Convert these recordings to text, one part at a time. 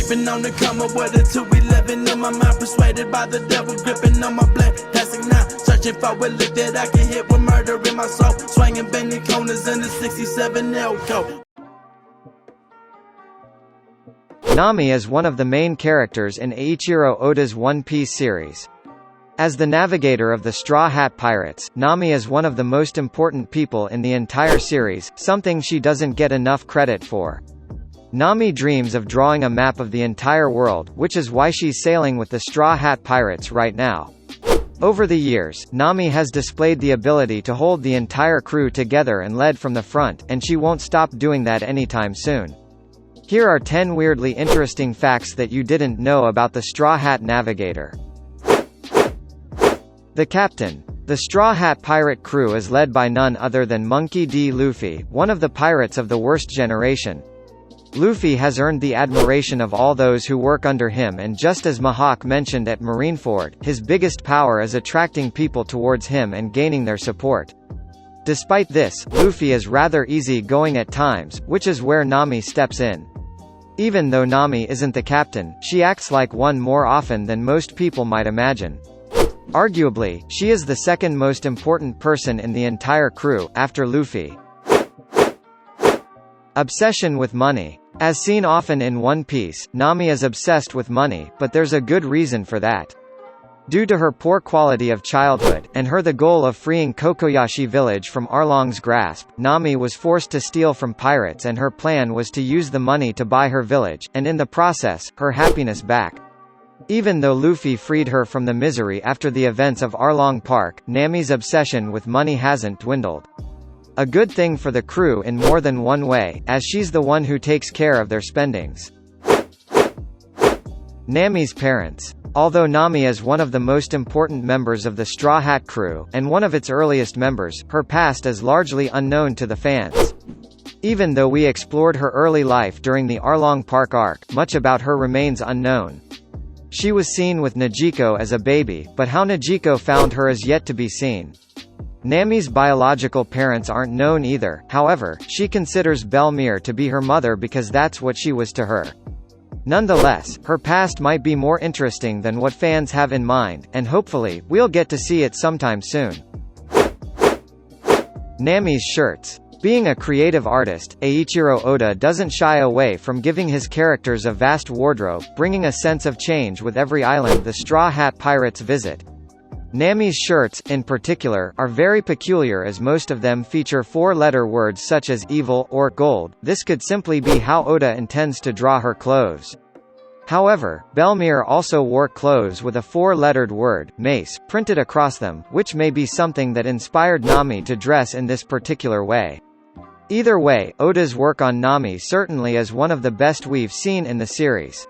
Creeping on the coma with a 211 in my mind, persuaded by the devil, gripping on my black plastic knife, searching for a lick that I can hit with murder in my soul, swinging bending corners in the 67 Elko. Nami is one of the main characters in Eiichiro Oda's One Piece series. As the navigator of the Straw Hat Pirates, Nami is one of the most important people in the entire series, something she doesn't get enough credit for. Nami dreams of drawing a map of the entire world, which is why she's sailing with the Straw Hat Pirates right now. Over the years, Nami has displayed the ability to hold the entire crew together and lead from the front, and she won't stop doing that anytime soon. Here are 10 weirdly interesting facts that you didn't know about the Straw Hat Navigator. The captain. The Straw Hat pirate crew is led by none other than Monkey D. Luffy, one of the pirates of the worst generation. Luffy has earned the admiration of all those who work under him, and just as Mihawk mentioned at Marineford, his biggest power is attracting people towards him and gaining their support. Despite this, Luffy is rather easy-going at times, which is where Nami steps in. Even though Nami isn't the captain, she acts like one more often than most people might imagine. Arguably, she is the second most important person in the entire crew, after Luffy. Obsession with money. As seen often in One Piece, Nami is obsessed with money, but there's a good reason for that. Due to her poor quality of childhood, and the goal of freeing Kokoyashi village from Arlong's grasp, Nami was forced to steal from pirates, and her plan was to use the money to buy her village, and in the process, her happiness back. Even though Luffy freed her from the misery after the events of Arlong Park, Nami's obsession with money hasn't dwindled. A good thing for the crew in more than one way, as she's the one who takes care of their spendings. Nami's parents. Although Nami is one of the most important members of the Straw Hat crew, and one of its earliest members, her past is largely unknown to the fans. Even though we explored her early life during the Arlong Park arc, much about her remains unknown. She was seen with Negico as a baby, but how Negico found her is yet to be seen. Nami's biological parents aren't known either, however, she considers Belmere to be her mother because that's what she was to her. Nonetheless, her past might be more interesting than what fans have in mind, and hopefully, we'll get to see it sometime soon. Nami's shirts. Being a creative artist, Eiichiro Oda doesn't shy away from giving his characters a vast wardrobe, bringing a sense of change with every island the Straw Hat Pirates visit. Nami's shirts, in particular, are very peculiar as most of them feature four-letter words such as evil or gold. This could simply be how Oda intends to draw her clothes. However, Belmere also wore clothes with a four-lettered word, mace, printed across them, which may be something that inspired Nami to dress in this particular way. Either way, Oda's work on Nami certainly is one of the best we've seen in the series.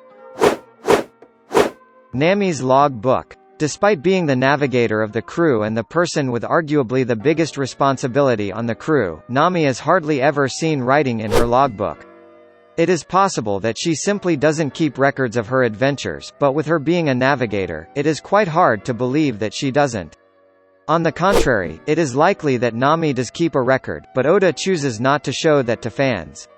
Nami's log book. Despite being the navigator of the crew and the person with arguably the biggest responsibility on the crew, Nami is hardly ever seen writing in her logbook. It is possible that she simply doesn't keep records of her adventures, but with her being a navigator, it is quite hard to believe that she doesn't. On the contrary, it is likely that Nami does keep a record, but Oda chooses not to show that to fans.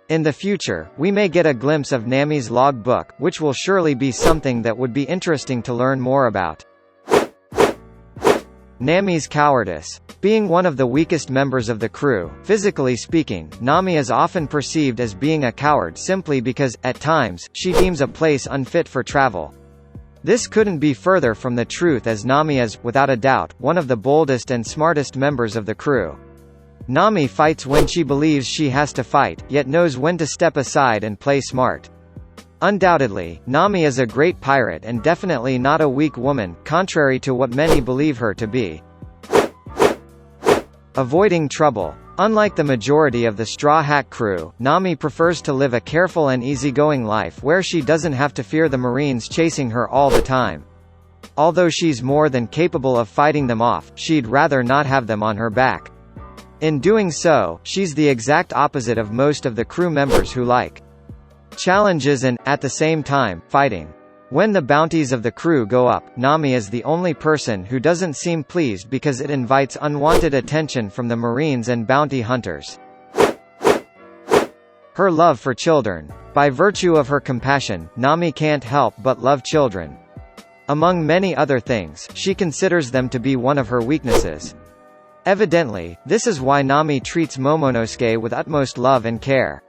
In the future, we may get a glimpse of Nami's logbook, which will surely be something that would be interesting to learn more about. Nami's cowardice. Being one of the weakest members of the crew, physically speaking, Nami is often perceived as being a coward simply because, at times, she deems a place unfit for travel. This couldn't be further from the truth, as Nami is, without a doubt, one of the boldest and smartest members of the crew. Nami fights when she believes she has to fight, yet knows when to step aside and play smart. Undoubtedly, Nami is a great pirate and definitely not a weak woman, contrary to what many believe her to be. Avoiding trouble. Unlike the majority of the Straw Hat crew, Nami prefers to live a careful and easygoing life where she doesn't have to fear the Marines chasing her all the time. Although she's more than capable of fighting them off, she'd rather not have them on her back. In doing so, she's the exact opposite of most of the crew members who like challenges and, at the same time, fighting. When the bounties of the crew go up, Nami is the only person who doesn't seem pleased because it invites unwanted attention from the Marines and bounty hunters. Her love for children. By virtue of her compassion, Nami can't help but love children. Among many other things, she considers them to be one of her weaknesses. Evidently, this is why Nami treats Momonosuke with utmost love and care.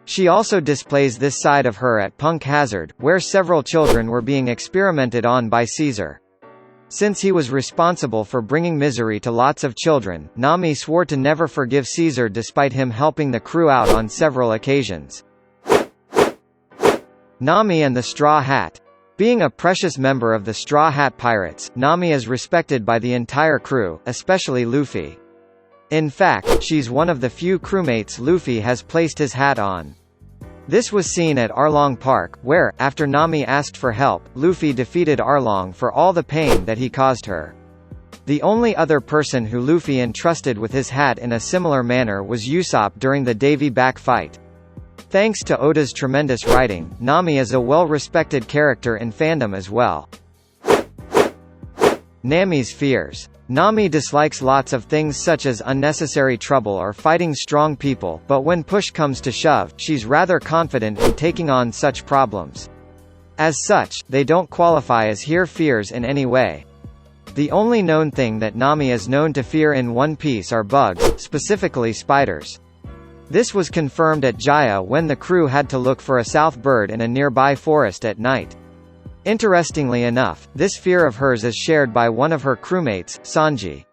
She also displays this side of her at Punk Hazard, where several children were being experimented on by Caesar. Since he was responsible for bringing misery to lots of children, Nami swore to never forgive Caesar despite him helping the crew out on several occasions. Nami and the Straw Hat. Being a precious member of the Straw Hat Pirates, Nami is respected by the entire crew, especially Luffy. In fact, she's one of the few crewmates Luffy has placed his hat on. This was seen at Arlong Park, where, after Nami asked for help, Luffy defeated Arlong for all the pain that he caused her. The only other person who Luffy entrusted with his hat in a similar manner was Usopp during the Davy Back fight. Thanks to Oda's tremendous writing, Nami is a well-respected character in fandom as well. Nami's fears. Nami dislikes lots of things such as unnecessary trouble or fighting strong people, but when push comes to shove, she's rather confident in taking on such problems. As such, they don't qualify as her fears in any way. The only known thing that Nami is known to fear in One Piece are bugs, specifically spiders. This was confirmed at Jaya when the crew had to look for a south bird in a nearby forest at night. Interestingly enough, this fear of hers is shared by one of her crewmates, Sanji.